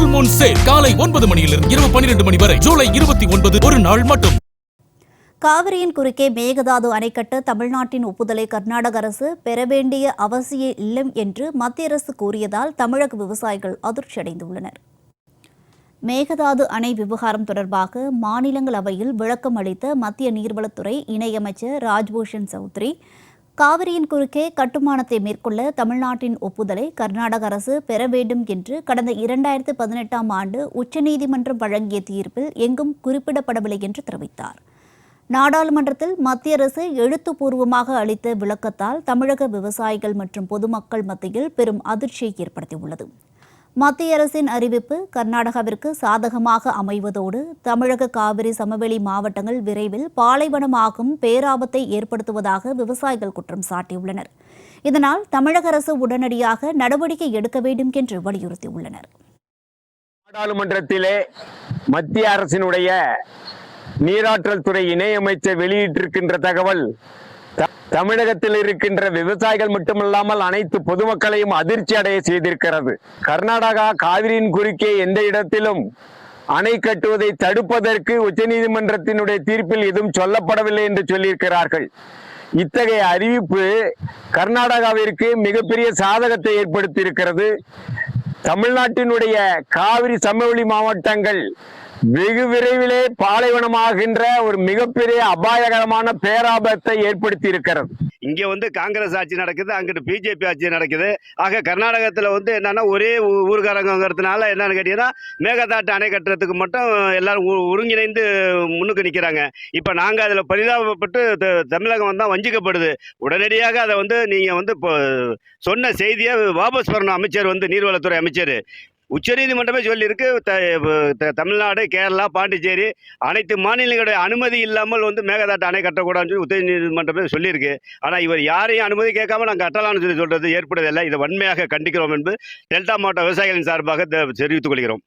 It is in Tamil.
ஃபுல் மூன் சேல் காலை 9 மணியிலிருந்து இரவு 12 மணி வரை ஜூலை 29 ஒரு நாள் மட்டும். காவிரியின் குறுக்கே மேகதாது அணை கட்ட தமிழ்நாட்டின் ஒப்புதலை கர்நாடக அரசு பெற வேண்டிய அவசியம் இல்லை என்று மத்திய அரசு கூறியதால் தமிழக விவசாயிகள் அதிர்ச்சியடைந்துள்ளனர். மேகதாது அணை விவகாரம் தொடர்பாக மாநிலங்களவையில் விளக்கம் அளித்த மத்திய நீர்வளத்துறை இணையமைச்சர் ராஜ்பூஷன் சௌத்ரி, காவிரியின் குறுக்கே கட்டுமானத்தை மேற்கொள்ள தமிழ்நாட்டின் ஒப்புதலை கர்நாடக அரசு பெற வேண்டும் என்று கடந்த 2018ஆம் ஆண்டு உச்சநீதிமன்றம் வழங்கிய தீர்ப்பில் எங்கும் குறிப்பிடப்படவில்லை என்று தெரிவித்தார். நாடாளுமன்றத்தில் மத்திய அரசு எழுத்துப்பூர்வமாக அளித்த விளக்கத்தால் தமிழக விவசாயிகள் மற்றும் பொதுமக்கள் மத்தியில் பெரும் அதிர்ச்சியை ஏற்படுத்தியுள்ளது. மத்திய அரசின் அறிவிப்பு கர்நாடகாவிற்கு சாதகமாக அமைவதோடு தமிழக காவிரி சமவெளி மாவட்டங்கள் விரைவில் பாலைவனமாகும் பேராபத்தை ஏற்படுத்துவதாக விவசாயிகள் குற்றம் சாட்டியுள்ளனர். இதனால் தமிழக அரசு உடனடியாக நடவடிக்கை எடுக்க வேண்டும் என்று வலியுறுத்தியுள்ளனர். நாடாளுமன்றத்திலே மத்திய அரசினுடைய நீராற்றல் துறை இணையமைச்சர் வெளியிட்டிருக்கின்ற தகவல் தமிழகத்தில் இருக்கின்ற விவசாயிகள் மட்டுமல்லாமல் அனைத்து பொதுமக்களையும் அதிர்ச்சி அடைய செய்திருக்கிறது. கர்நாடகா காவிரியின் குறுக்கே எந்த இடத்திலும் அணை கட்டுவதை தடுப்பதற்கு உச்சநீதிமன்றத்தினுடைய தீர்ப்பில் எதுவும் சொல்லப்படவில்லை என்று சொல்லியிருக்கிறார்கள். இத்தகைய அறிவிப்பு கர்நாடகாவிற்கு மிகப்பெரிய சாதகத்தை ஏற்படுத்தி இருக்கிறது. தமிழ்நாட்டினுடைய காவிரி சமவெளி மாவட்டங்கள் வெகு விரைவிலே பாலைவனமாகின்ற ஒரு மிகப்பெரிய அபாயகரமான பேராபத்தை ஏற்படுத்தி இருக்கிறது. இங்க காங்கிரஸ் ஆட்சி நடக்குது, அங்கிட்டு பிஜேபி ஆட்சி நடக்குது. ஆக கர்நாடகத்தில் என்னன்னா ஒரே ஊர்காரங்கிறதுனால என்னன்னு கேட்டீங்கன்னா மேகதாட்டு அணை கட்டுறதுக்கு மட்டும் எல்லாரும் ஒருங்கிணைந்து முன்னுக்கு நிற்கிறாங்க. இப்போ நாங்கள் அதில் பரிதாபப்பட்டு தமிழகம் தான் வஞ்சிக்கப்படுது. உடனடியாக அதை நீங்கள் இப்போ சொன்ன செய்தியை வாபஸ் பண்ணணும். அமைச்சர் நீர்வளத்துறை அமைச்சர் உச்சநீதிமன்றமே சொல்லியிருக்கு, தமிழ்நாடு, கேரளா, பாண்டிச்சேரி அனைத்து மாநிலங்களுடைய அனுமதி இல்லாமல் மேகதாட்டு அணை கட்டக்கூடாதுன்னு சொல்லி உச்சநீதிமன்றமே சொல்லியிருக்கு. ஆனால் இவர் யாரையும் அனுமதி கேட்காம நாங்கள் கட்டலாம்னு சொல்லி சொல்றது ஏற்படுவதில்லை. இதை வன்மையாக கண்டிக்கிறோம் என்று டெல்டா மாவட்ட விவசாயிகளின் சார்பாக தெரிவித்துக் கொள்கிறோம்.